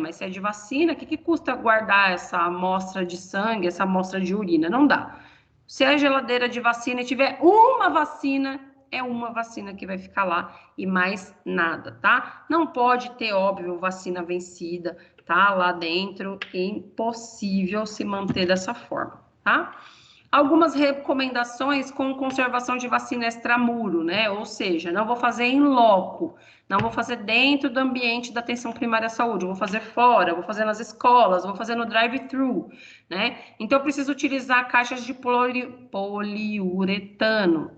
Mas se é de vacina, o que custa guardar essa amostra de sangue, essa amostra de urina? Não dá. Se a geladeira de vacina tiver uma vacina, é uma vacina que vai ficar lá e mais nada, tá? Não pode ter, óbvio, vacina vencida, tá? Lá dentro, é impossível se manter dessa forma, tá? Algumas recomendações com conservação de vacina extramuro, né? Ou seja, não vou fazer em loco, não vou fazer dentro do ambiente da atenção primária à saúde, vou fazer fora, vou fazer nas escolas, vou fazer no drive-thru, né? Então, eu preciso utilizar caixas de poliuretano,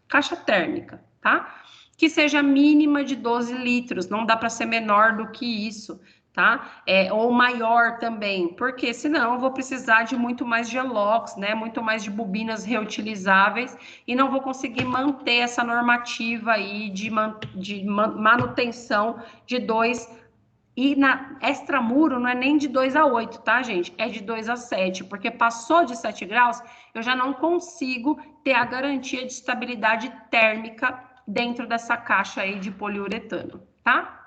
caixa térmica, tá? Que seja mínima de 12 litros, não dá para ser menor do que isso, tá? Ou maior também, porque senão eu vou precisar de muito mais Gelox, né? Muito mais de bobinas reutilizáveis e não vou conseguir manter essa normativa aí de manutenção de 2. E na extramuro não é nem de 2 a 8, tá, gente? É de 2 a 7, porque passou de 7 graus, eu já não consigo ter a garantia de estabilidade térmica dentro dessa caixa aí de poliuretano, tá?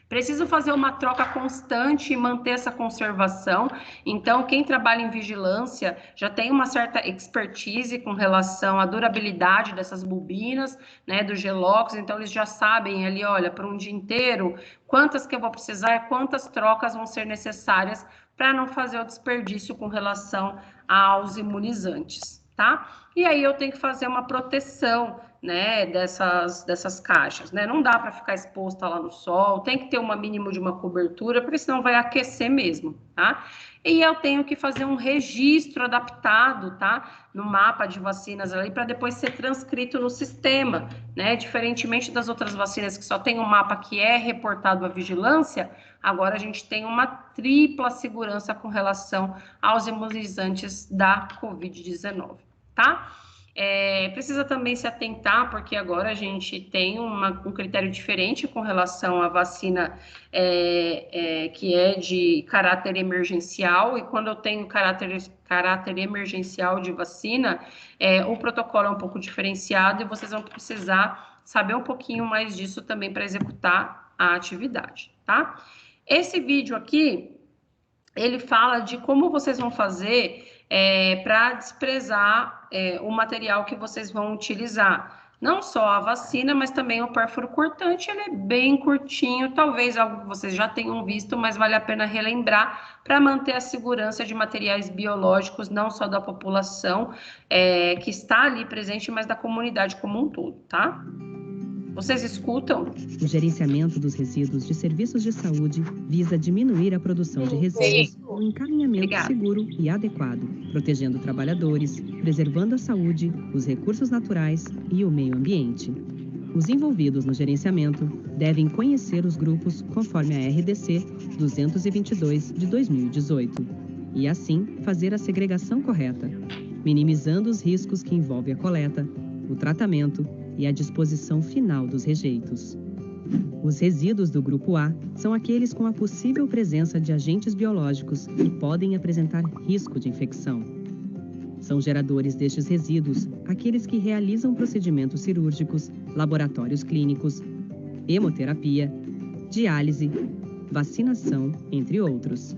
Preciso fazer uma troca constante e manter essa conservação. Então, quem trabalha em vigilância já tem uma certa expertise com relação à durabilidade dessas bobinas, né, do Gelox. Então, eles já sabem ali, olha, para um dia inteiro, quantas que eu vou precisar, quantas trocas vão ser necessárias para não fazer o desperdício com relação aos imunizantes, tá? E aí eu tenho que fazer uma proteção, né, dessas caixas, né? Não dá para ficar exposta lá no sol, tem que ter um mínimo de uma cobertura, porque senão vai aquecer mesmo, tá? E eu tenho que fazer um registro adaptado, tá? No mapa de vacinas ali, para depois ser transcrito no sistema, né? Diferentemente das outras vacinas que só tem um mapa que é reportado à vigilância, agora a gente tem uma tripla segurança com relação aos imunizantes da Covid-19, tá? Precisa também se atentar, porque agora a gente tem um critério diferente com relação à vacina que é de caráter emergencial, e quando eu tenho caráter emergencial de vacina, o protocolo é um pouco diferenciado e vocês vão precisar saber um pouquinho mais disso também para executar a atividade, tá? Esse vídeo aqui, ele fala de como vocês vão fazer para desprezar o material que vocês vão utilizar. Não só a vacina, mas também o pérfuro cortante, ele é bem curtinho, talvez algo que vocês já tenham visto, mas vale a pena relembrar para manter a segurança de materiais biológicos, não só da população que está ali presente, mas da comunidade como um todo, tá? Vocês escutam? O gerenciamento dos resíduos de serviços de saúde visa diminuir a produção de resíduos com um encaminhamento seguro e adequado, protegendo trabalhadores, preservando a saúde, os recursos naturais e o meio ambiente. Os envolvidos no gerenciamento devem conhecer os grupos conforme a RDC 222 de 2018 e, assim, fazer a segregação correta, minimizando os riscos que envolvem a coleta, o tratamento e a disposição final dos rejeitos. Os resíduos do grupo A são aqueles com a possível presença de agentes biológicos que podem apresentar risco de infecção. São geradores destes resíduos aqueles que realizam procedimentos cirúrgicos, laboratórios clínicos, hemoterapia, diálise, vacinação, entre outros.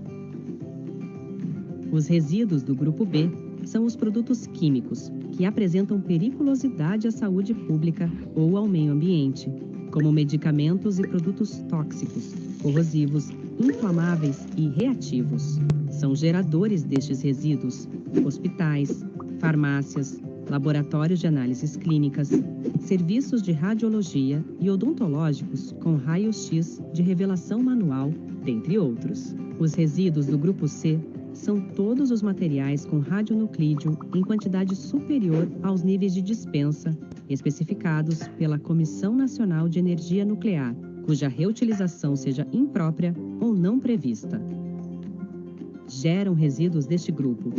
Os resíduos do grupo B são os produtos químicos que apresentam periculosidade à saúde pública ou ao meio ambiente, como medicamentos e produtos tóxicos, corrosivos, inflamáveis e reativos. São geradores destes resíduos hospitais, farmácias, laboratórios de análises clínicas, serviços de radiologia e odontológicos com raio-x de revelação manual, dentre outros. Os resíduos do grupo C são todos os materiais com radionuclídeo em quantidade superior aos níveis de dispensa especificados pela Comissão Nacional de Energia Nuclear, cuja reutilização seja imprópria ou não prevista. Geram resíduos deste grupo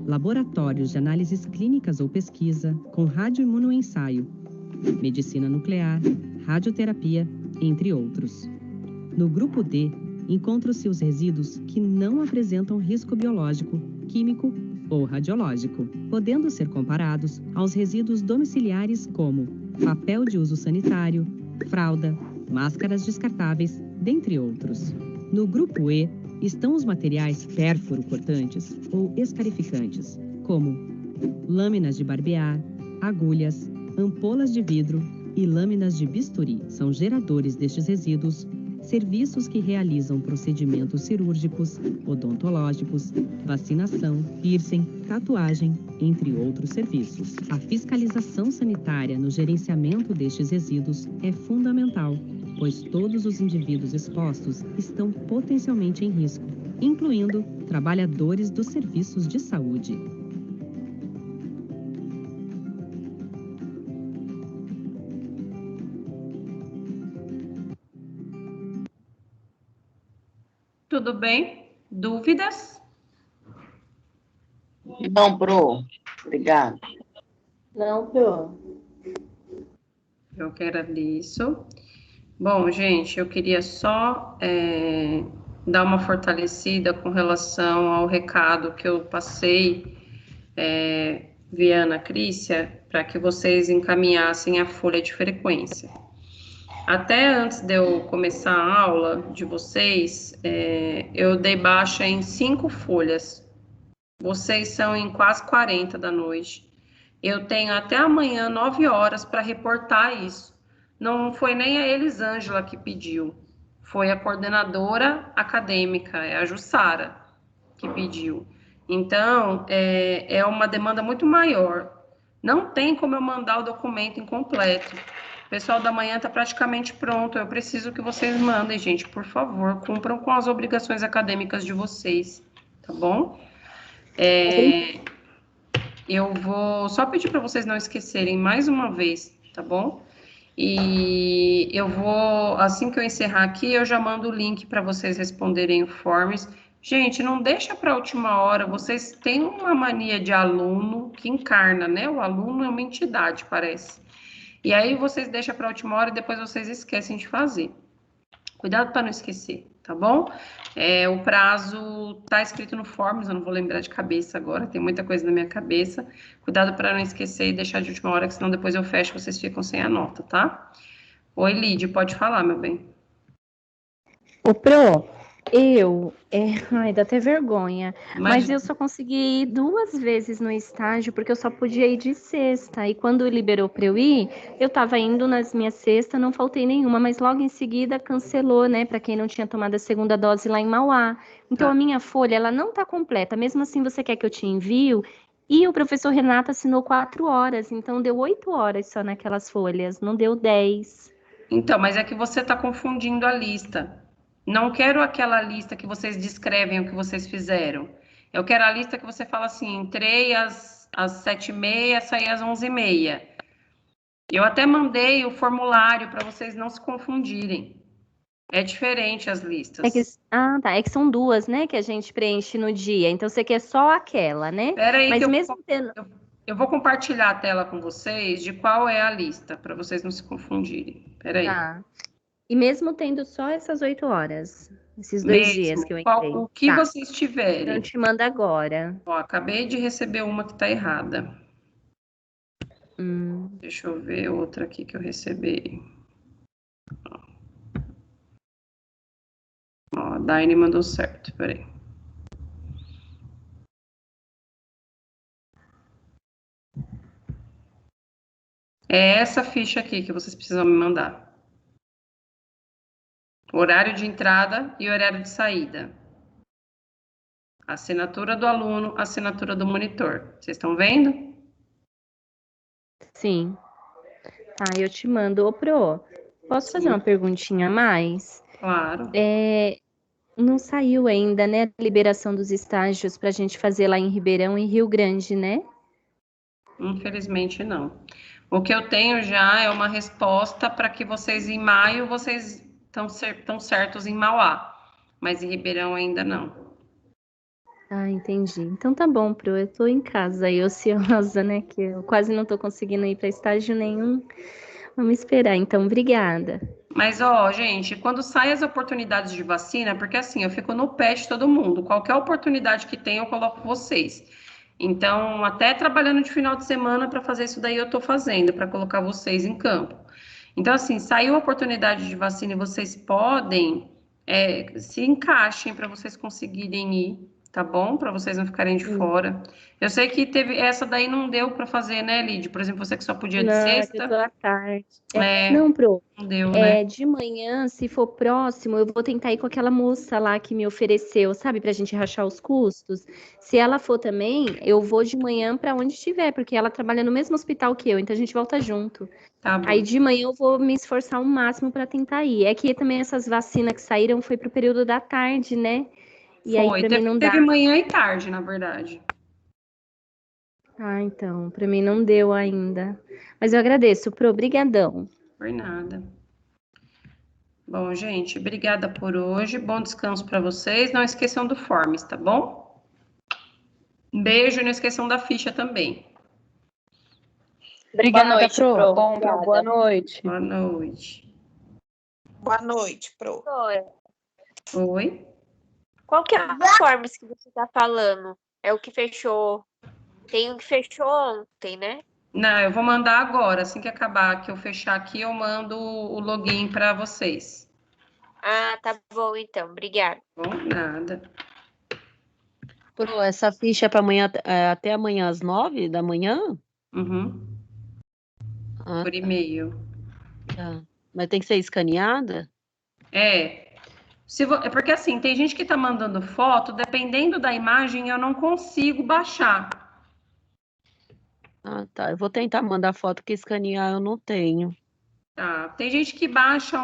laboratórios de análises clínicas ou pesquisa com radioimunoensaio, medicina nuclear, radioterapia, entre outros. No grupo D, encontram-se os resíduos que não apresentam risco biológico, químico ou radiológico, podendo ser comparados aos resíduos domiciliares como papel de uso sanitário, fralda, máscaras descartáveis, dentre outros. No grupo E, estão os materiais pérfuro-cortantes ou escarificantes, como lâminas de barbear, agulhas, ampolas de vidro e lâminas de bisturi. São geradores destes resíduos serviços que realizam procedimentos cirúrgicos, odontológicos, vacinação, piercing, tatuagem, entre outros serviços. A fiscalização sanitária no gerenciamento destes resíduos é fundamental, pois todos os indivíduos expostos estão potencialmente em risco, incluindo trabalhadores dos serviços de saúde. Tudo bem? Dúvidas? Não, Pro. Obrigada. Não, Pro. Eu que agradeço. Bom, gente, eu queria só dar uma fortalecida com relação ao recado que eu passei via Ana Crícia, para que vocês encaminhassem a folha de frequência. Até antes de eu começar a aula de vocês, eu dei baixa em 5 folhas. Vocês são em quase 40 da noite. Eu tenho até amanhã, 9 horas, para reportar isso. Não foi nem a Elisângela que pediu. Foi a coordenadora acadêmica, a Jussara, que pediu. Então, é uma demanda muito maior. Não tem como eu mandar o documento incompleto. O pessoal da manhã está praticamente pronto. Eu preciso que vocês mandem, gente, por favor. Cumpram com as obrigações acadêmicas de vocês, tá bom? Eu vou só pedir para vocês não esquecerem mais uma vez, tá bom? E eu vou, assim que eu encerrar aqui, eu já mando o link para vocês responderem o forms. Gente, não deixa para a última hora. Vocês têm uma mania de aluno que encarna, né? O aluno é uma entidade, parece. E aí vocês deixam para a última hora e depois vocês esquecem de fazer. Cuidado para não esquecer, tá bom? O prazo tá escrito no forms, eu não vou lembrar de cabeça agora, tem muita coisa na minha cabeça. Cuidado para não esquecer e deixar de última hora, que senão depois eu fecho, vocês ficam sem a nota, tá? Oi, Lídia, pode falar, meu bem. O Pro, Ai, dá até vergonha, mas eu só consegui ir 2 vezes no estágio, porque eu só podia ir de sexta, e quando liberou para eu ir, eu tava indo nas minhas sextas, não faltei nenhuma, mas logo em seguida cancelou, né, para quem não tinha tomado a segunda dose lá em Mauá. Então a minha folha, ela não tá completa, mesmo assim você quer que eu te envio? E o professor Renato assinou 4 horas, então deu 8 horas só naquelas folhas, não deu 10. Então, mas é que você está confundindo a lista. Não quero aquela lista que vocês descrevem o que vocês fizeram. Eu quero a lista que você fala assim, entrei às 7h30, saí às 11h30. Eu até mandei o formulário para vocês não se confundirem. É diferente as listas. É que são 2, né, que a gente preenche no dia. Então você quer só aquela, né? Espera aí Mas que mesmo tendo. eu vou compartilhar a tela com vocês de qual é a lista, para vocês não se confundirem. Espera aí. Tá. E mesmo tendo só essas 8 horas, esses 2 dias Mesmo. que eu entrei. O que Tá. vocês Então tiverem. eu te mando agora. Ó, acabei de receber uma que está errada. Hum. Deixa eu ver outra aqui que eu recebi. Ó, a Daine mandou certo, peraí. É essa ficha aqui que vocês precisam me mandar. Horário de entrada e horário de saída. Assinatura do aluno, assinatura do monitor. Vocês estão vendo? Sim. Tá, eu te mando. Ô, Pro, posso fazer uma perguntinha a mais? Claro. Não saiu ainda, né, a liberação dos estágios para a gente fazer lá em Ribeirão e Rio Grande, né? Infelizmente não. O que eu tenho já é uma resposta para que vocês em maio vocês estão certos em Mauá, mas em Ribeirão ainda não. Ah, entendi. Então tá bom, Pro. Eu tô em casa aí, ociosa, né? Que eu quase não tô conseguindo ir para estágio nenhum. Vamos esperar, então. Obrigada. Mas, ó, gente, quando saem as oportunidades de vacina, porque assim, eu fico no pé de todo mundo. Qualquer oportunidade que tem, eu coloco vocês. Então, até trabalhando de final de semana para fazer isso daí, eu tô fazendo, para colocar vocês em campo. Então, assim, saiu a oportunidade de vacina e vocês podem, se encaixem para vocês conseguirem ir, tá bom? Para vocês não ficarem de fora. Eu sei que teve, essa daí não deu para fazer, né, Lid? Por exemplo, você que só podia de Não, é que eu tô sexta. à tarde. É, Não, Pro. não deu, né? De manhã, se for próximo, eu vou tentar ir com aquela moça lá que me ofereceu, sabe, pra gente rachar os custos. Se ela for também, eu vou de manhã pra onde estiver, porque ela trabalha no mesmo hospital que eu, então a gente volta junto. Tá bom. Aí de manhã eu vou me esforçar ao máximo pra tentar ir. É que também essas vacinas que saíram foi pro período da tarde, né? E aí pra mim não dá. Teve manhã e tarde, na verdade. Ah, então, pra mim não deu ainda. Mas eu agradeço, Pro, brigadão. Por nada. Bom, gente, obrigada por hoje. Bom descanso para vocês. Não esqueçam do Forms, tá bom? Um beijo e não esqueçam da ficha também. Obrigada, Boa noite, Pro. Bom, Pro, boa noite. Boa noite. Boa noite, Pro. Oi? Qual que é a formas que você tá falando? É o que fechou. Tem o que fechou ontem, né? Não, eu vou mandar agora. Assim que acabar, que eu fechar aqui, eu mando o login para vocês. Ah, tá bom então. Obrigada. Bom, nada. Pro, essa ficha é para amanhã, até amanhã às 9 da manhã? Uhum. Ah, Por e-mail. tá. Mas tem que ser escaneada? É porque assim, tem gente que tá mandando foto, dependendo da imagem, eu não consigo baixar. Ah, tá. Eu vou tentar mandar foto, porque escanear eu não tenho. Tá. Tem gente que baixa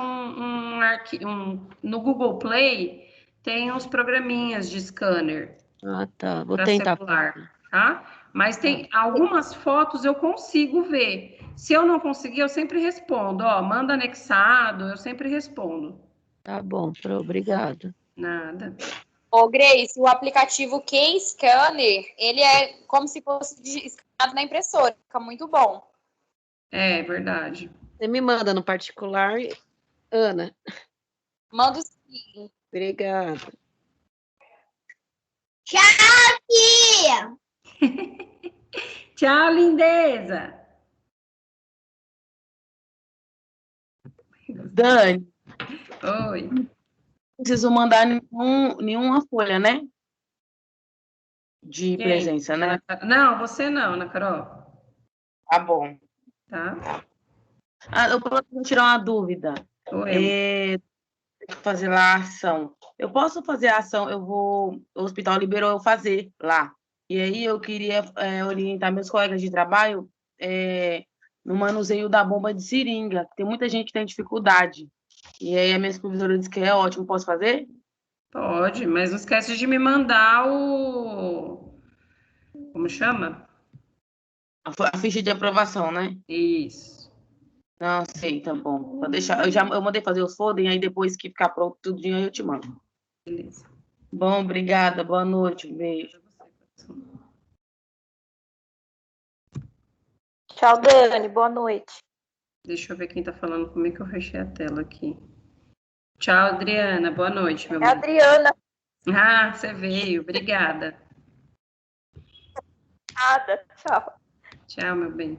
no Google Play, tem uns programinhas de scanner Ah, tá. Vou para tentar. celular, tá? Mas tem algumas fotos eu consigo ver. Se eu não conseguir, eu sempre respondo. Ó, manda anexado, eu sempre respondo. Tá bom, Pro, obrigado. Nada. Ô, Grace, o aplicativo K-Scanner, ele é como se fosse escaneado na impressora. Fica muito bom. É verdade. Você me manda no particular, Ana. Manda sim. Obrigada. Tchau, tia! Tchau, lindeza! Dani. Oi. preciso mandar nenhuma folha, né? De Quem? presença, né? Não, você não, Ana Carol. Tá bom. Tá? Eu posso tirar uma dúvida. Tem que fazer lá a ação. Eu posso fazer a ação, o hospital liberou eu fazer lá. E aí eu queria orientar meus colegas de trabalho no manuseio da bomba de seringa. Tem muita gente que tem dificuldade. E aí a minha supervisora disse que é ótimo. Posso fazer? Pode, mas não esquece de me mandar o... Como chama? A ficha de aprovação, né? Isso. Não sei, tá bom. Vou deixar. Eu mandei fazer os folding, aí depois que ficar pronto tudinho, aí eu te mando. Beleza. Bom, obrigada. Boa noite. Um beijo. Tchau, Dani. Boa noite. Deixa eu ver quem tá falando comigo, que eu fechei a tela aqui. Tchau, Adriana. Boa noite, meu amor. Adriana. Ah, você veio. Obrigada. Nada. Tchau. Tchau, meu bem.